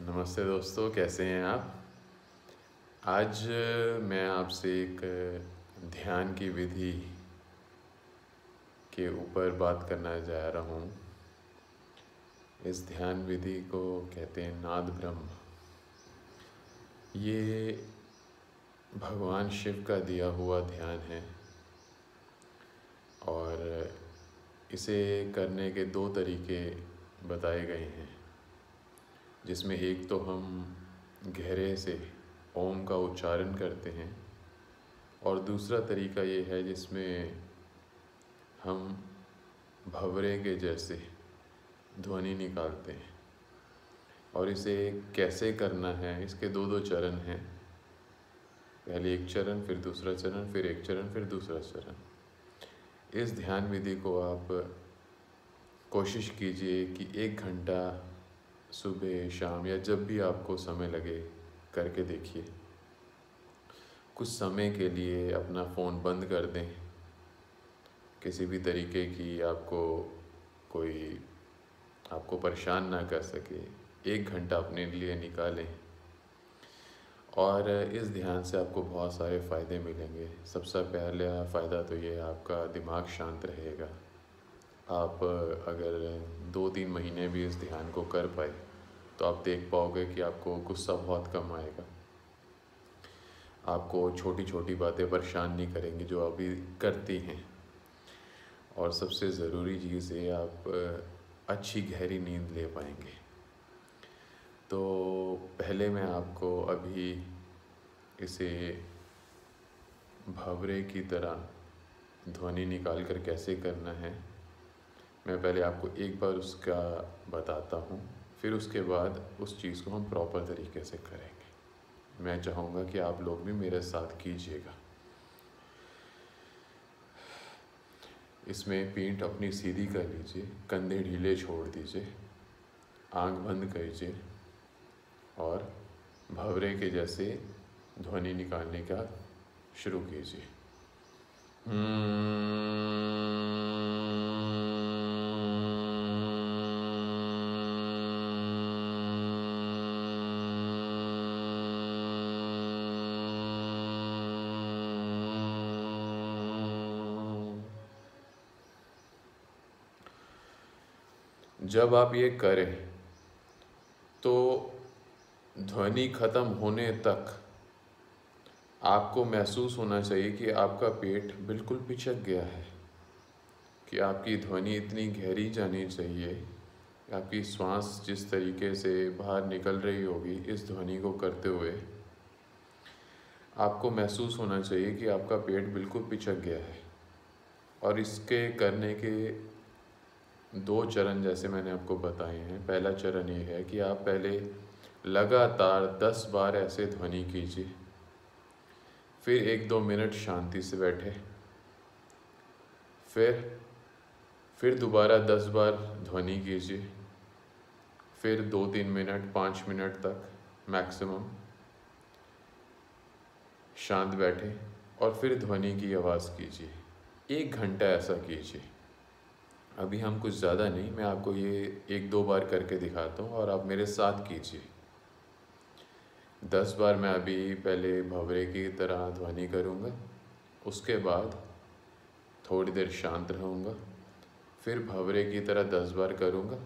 नमस्ते दोस्तों, कैसे हैं आप। आज मैं आपसे एक ध्यान की विधि के ऊपर बात करना जा रहा हूँ। इस ध्यान विधि को कहते हैं नाद ब्रह्म। ये भगवान शिव का दिया हुआ ध्यान है और इसे करने के 2 तरीके बताए गए हैं, जिसमें एक तो हम गहरे से ओम का उच्चारण करते हैं और दूसरा तरीका ये है जिसमें हम भंवरे के जैसे ध्वनि निकालते हैं। और इसे कैसे करना है, इसके 2 चरण हैं। पहले एक चरण, फिर दूसरा चरण, फिर एक चरण, फिर दूसरा चरण। इस ध्यान विधि को आप कोशिश कीजिए कि 1 घंटा सुबह शाम या जब भी आपको समय लगे करके देखिए। कुछ समय के लिए अपना फ़ोन बंद कर दें, किसी भी तरीके की कोई आपको परेशान ना कर सके। 1 घंटा अपने लिए निकालें और इस ध्यान से आपको बहुत सारे फ़ायदे मिलेंगे। सबसे पहला फ़ायदा तो ये है, आपका दिमाग शांत रहेगा। आप अगर 2-3 महीने भी इस ध्यान को कर पाए तो आप देख पाओगे कि आपको गुस्सा बहुत कम आएगा। आपको छोटी छोटी बातें परेशान नहीं करेंगी जो अभी करती हैं। और सबसे ज़रूरी चीज़ ये, आप अच्छी गहरी नींद ले पाएंगे। तो पहले मैं आपको अभी इसे भंवरे की तरह ध्वनि निकाल कर कैसे करना है, मैं पहले आपको एक बार उसका बताता हूँ, फिर उसके बाद उस चीज़ को हम प्रॉपर तरीके से करेंगे। मैं चाहूँगा कि आप लोग भी मेरे साथ कीजिएगा। इसमें पीठ अपनी सीधी कर लीजिए, कंधे ढीले छोड़ दीजिए, आँख बंद कीजिए और भंवरे के जैसे ध्वनि निकालने का शुरू कीजिए। जब आप ये करें तो ध्वनि ख़त्म होने तक आपको महसूस होना चाहिए कि आपका पेट बिल्कुल पिचक गया है, कि आपकी ध्वनि इतनी गहरी जानी चाहिए, आपकी श्वास जिस तरीके से बाहर निकल रही होगी इस ध्वनि को करते हुए, आपको महसूस होना चाहिए कि आपका पेट बिल्कुल पिचक गया है। और इसके करने के 2 चरण जैसे मैंने आपको बताए हैं। पहला चरण ये है कि आप पहले लगातार 10 बार ऐसे ध्वनि कीजिए, फिर 1-2 मिनट शांति से बैठे, फिर दोबारा 10 बार ध्वनि कीजिए, फिर 2-3 मिनट 5 मिनट तक मैक्सिमम शांत बैठे और फिर ध्वनि की आवाज़ कीजिए। 1 घंटा ऐसा कीजिए। अभी हम कुछ ज़्यादा नहीं, मैं आपको ये 1-2 बार करके दिखाता हूँ और आप मेरे साथ कीजिए। 10 बार मैं अभी पहले भंवरे की तरह ध्वनि करूँगा, उसके बाद थोड़ी देर शांत रहूँगा, फिर भंवरे की तरह 10 बार करूँगा,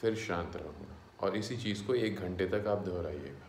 फिर शांत रहूँगा और इसी चीज़ को 1 घंटे तक आप दोहराइएगा।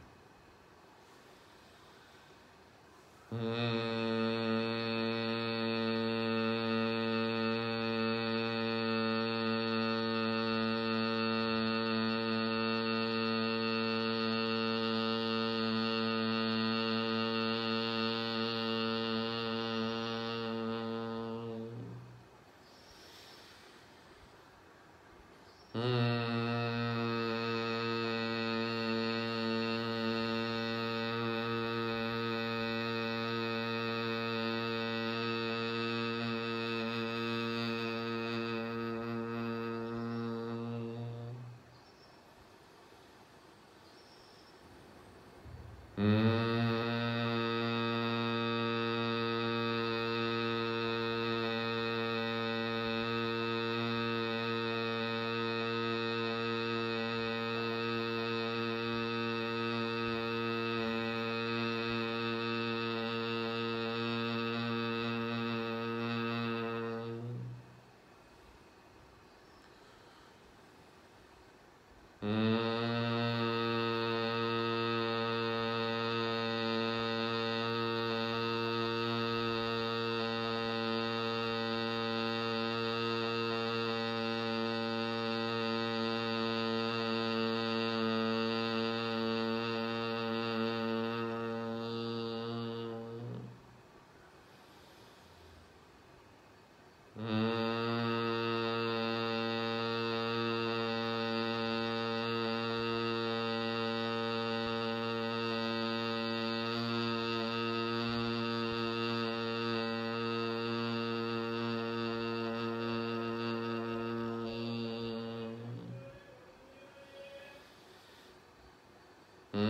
तो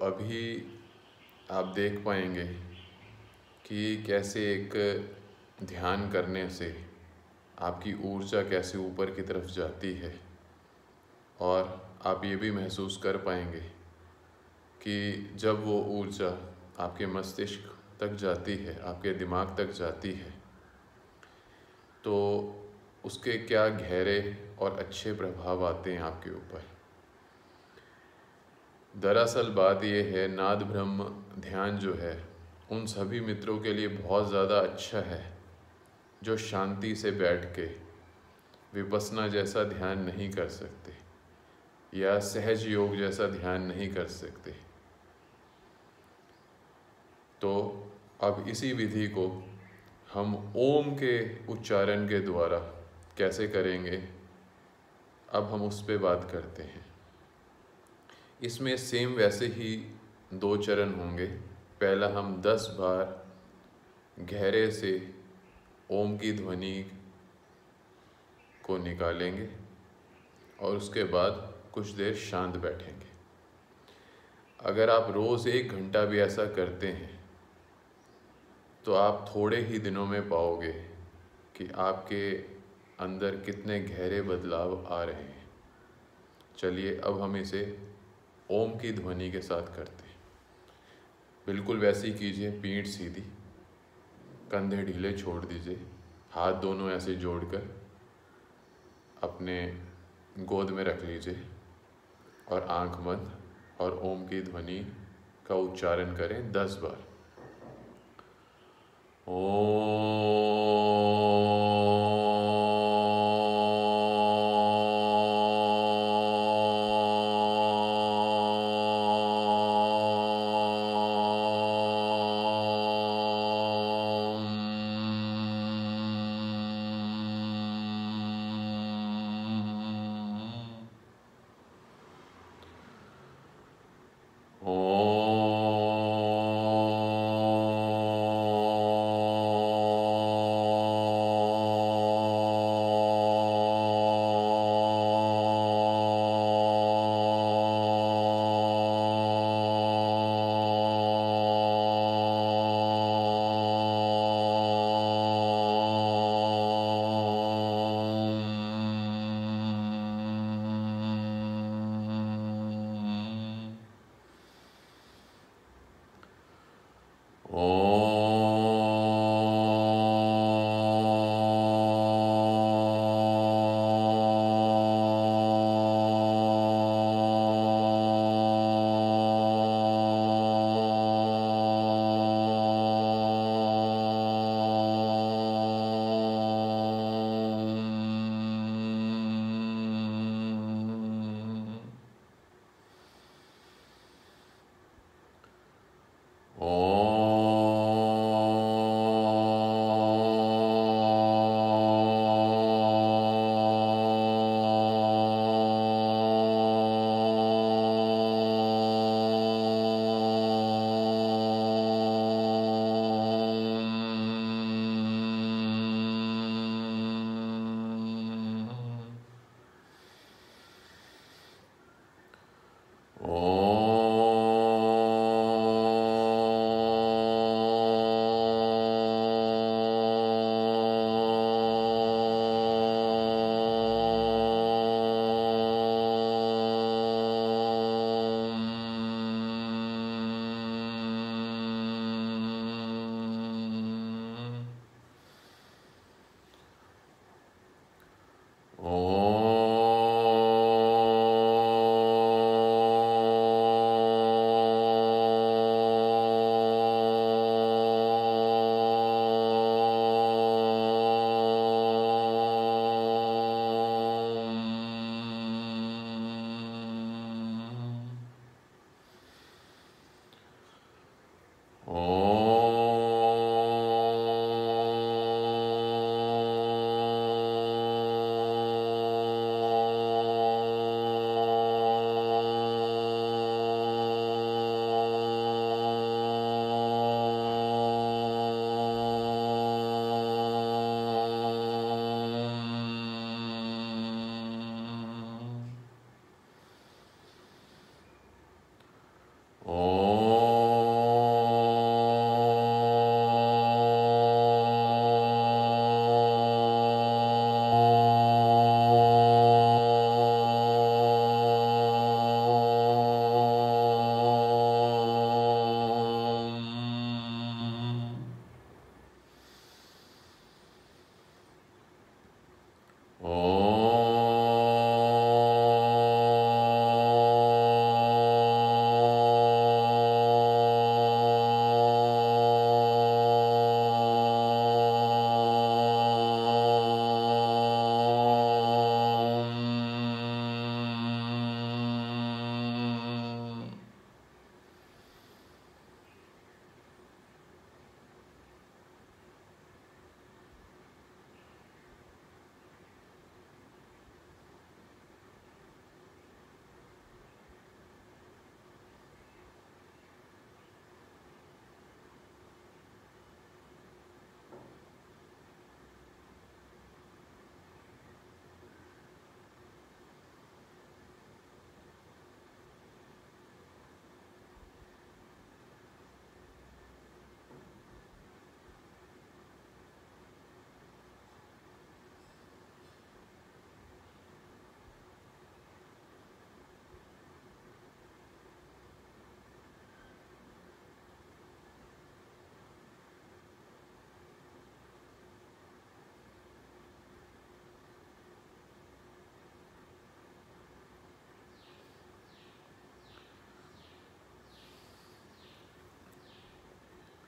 अभी आप देख पाएंगे कि कैसे एक ध्यान करने से आपकी ऊर्जा कैसे ऊपर की तरफ जाती है, और आप ये भी महसूस कर पाएंगे कि जब वो ऊर्जा आपके मस्तिष्क तक जाती है, आपके दिमाग तक जाती है, तो उसके क्या गहरे और अच्छे प्रभाव आते हैं आपके ऊपर। दरअसल बात ये है, नाद ब्रह्म ध्यान जो है उन सभी मित्रों के लिए बहुत ज़्यादा अच्छा है जो शांति से बैठ के विपस्सना जैसा ध्यान नहीं कर सकते या सहज योग जैसा ध्यान नहीं कर सकते। तो अब इसी विधि को हम ओम के उच्चारण के द्वारा कैसे करेंगे, अब हम उस पर बात करते हैं। इसमें सेम वैसे ही 2 चरण होंगे। पहला हम 10 बार गहरे से ओम की ध्वनि को निकालेंगे और उसके बाद कुछ देर शांत बैठेंगे। अगर आप रोज़ 1 घंटा भी ऐसा करते हैं तो आप थोड़े ही दिनों में पाओगे कि आपके अंदर कितने गहरे बदलाव आ रहे हैं। चलिए अब हम इसे ओम की ध्वनि के साथ करते हैं। बिल्कुल वैसे ही कीजिए, पीठ सीधी, कंधे ढीले छोड़ दीजिए, हाथ दोनों ऐसे जोड़कर अपने गोद में रख लीजिए और आंख बंद और ओम की ध्वनि का उच्चारण करें 10 बार।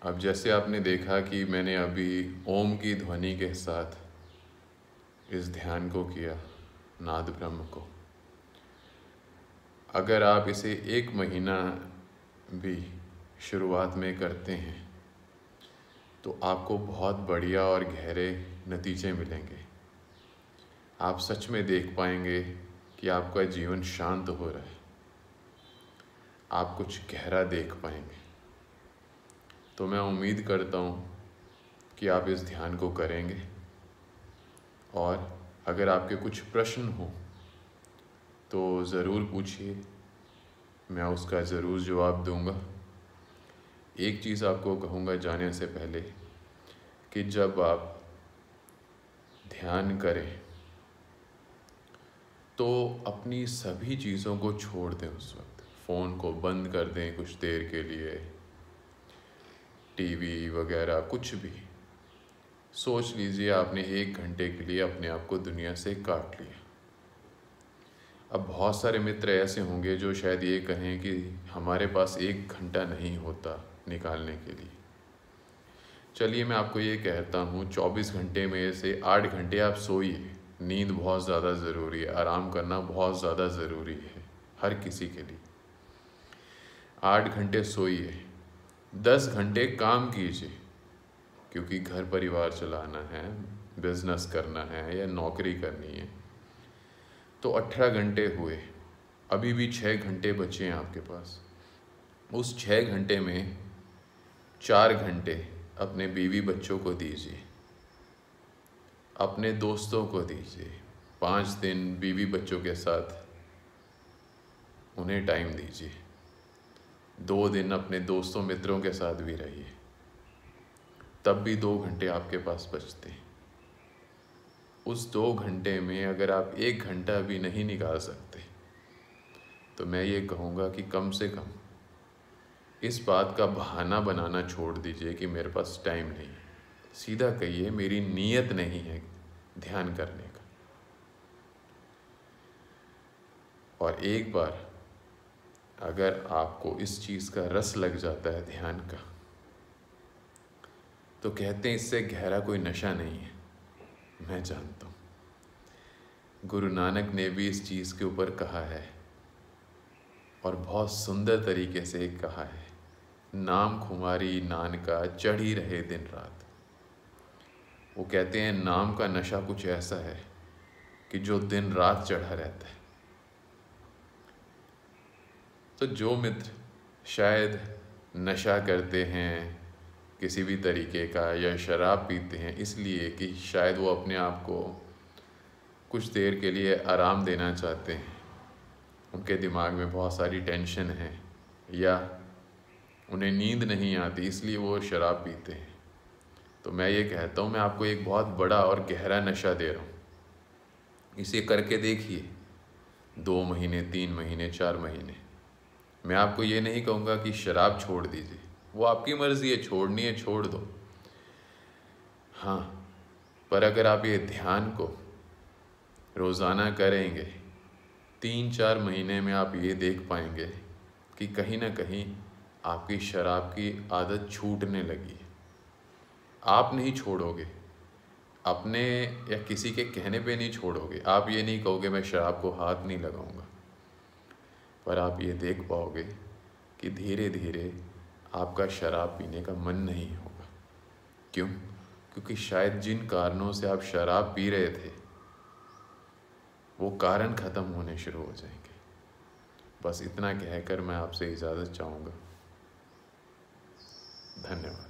अब जैसे आपने देखा कि मैंने अभी ओम की ध्वनि के साथ इस ध्यान को किया, नाद ब्रह्म को। अगर आप इसे 1 महीना भी शुरुआत में करते हैं तो आपको बहुत बढ़िया और गहरे नतीजे मिलेंगे। आप सच में देख पाएंगे कि आपका जीवन शांत हो रहा है, आप कुछ गहरा देख पाएंगे। तो मैं उम्मीद करता हूँ कि आप इस ध्यान को करेंगे, और अगर आपके कुछ प्रश्न हो तो ज़रूर पूछिए, मैं उसका ज़रूर जवाब दूंगा। एक चीज़ आपको कहूँगा जाने से पहले कि जब आप ध्यान करें तो अपनी सभी चीज़ों को छोड़ दें। उस वक्त फ़ोन को बंद कर दें कुछ देर के लिए, टीवी वगैरह कुछ भी। सोच लीजिए आपने 1 घंटे के लिए अपने आप को दुनिया से काट लिया। अब बहुत सारे मित्र ऐसे होंगे जो शायद ये कहें कि हमारे पास 1 घंटा नहीं होता निकालने के लिए। चलिए मैं आपको ये कहता हूँ, 24 घंटे में से 8 घंटे आप सोइए। नींद बहुत ज़्यादा ज़रूरी है, आराम करना बहुत ज़्यादा ज़रूरी है हर किसी के लिए। 8 घंटे सोइए, 10 घंटे काम कीजिए, क्योंकि घर परिवार चलाना है, बिजनेस करना है या नौकरी करनी है। तो 18 घंटे हुए, अभी भी 6 घंटे बचे हैं आपके पास। उस 6 घंटे में 4 घंटे अपने बीवी बच्चों को दीजिए, अपने दोस्तों को दीजिए। 5 दिन बीवी बच्चों के साथ उन्हें टाइम दीजिए। 2 दिन अपने दोस्तों मित्रों के साथ भी रहिए, तब भी 2 घंटे आपके पास बचते हैं। उस 2 घंटे में अगर आप 1 घंटा भी नहीं निकाल सकते तो मैं ये कहूँगा कि कम से कम इस बात का बहाना बनाना छोड़ दीजिए कि मेरे पास टाइम नहीं है। सीधा कहिए मेरी नीयत नहीं है ध्यान करने का। और एक बार अगर आपको इस चीज़ का रस लग जाता है ध्यान का, तो कहते हैं इससे गहरा कोई नशा नहीं है। मैं जानता हूँ, गुरु नानक ने भी इस चीज़ के ऊपर कहा है और बहुत सुंदर तरीके से कहा है, नाम खुमारी नानका चढ़ी रहे दिन रात। वो कहते हैं नाम का नशा कुछ ऐसा है कि जो दिन रात चढ़ा रहता है। तो जो मित्र शायद नशा करते हैं किसी भी तरीके का या शराब पीते हैं इसलिए कि शायद वो अपने आप को कुछ देर के लिए आराम देना चाहते हैं, उनके दिमाग में बहुत सारी टेंशन है या उन्हें नींद नहीं आती इसलिए वो शराब पीते हैं, तो मैं ये कहता हूँ मैं आपको एक बहुत बड़ा और गहरा नशा दे रहा हूँ। इसे करके देखिए 2 महीने, 3 महीने, 4 महीने। मैं आपको ये नहीं कहूँगा कि शराब छोड़ दीजिए, वो आपकी मर्ज़ी है, छोड़नी है छोड़ दो। हाँ, पर अगर आप ये ध्यान को रोज़ाना करेंगे 3-4 महीने में आप ये देख पाएंगे कि कहीं ना कहीं आपकी शराब की आदत छूटने लगी है। आप नहीं छोड़ोगे, अपने या किसी के कहने पे नहीं छोड़ोगे। आप ये नहीं कहोगे मैं शराब को हाथ नहीं लगाऊंगा, पर आप ये देख पाओगे कि धीरे धीरे आपका शराब पीने का मन नहीं होगा। क्यों? क्योंकि शायद जिन कारणों से आप शराब पी रहे थे वो कारण ख़त्म होने शुरू हो जाएंगे। बस इतना कहकर मैं आपसे इजाज़त चाहूँगा। धन्यवाद।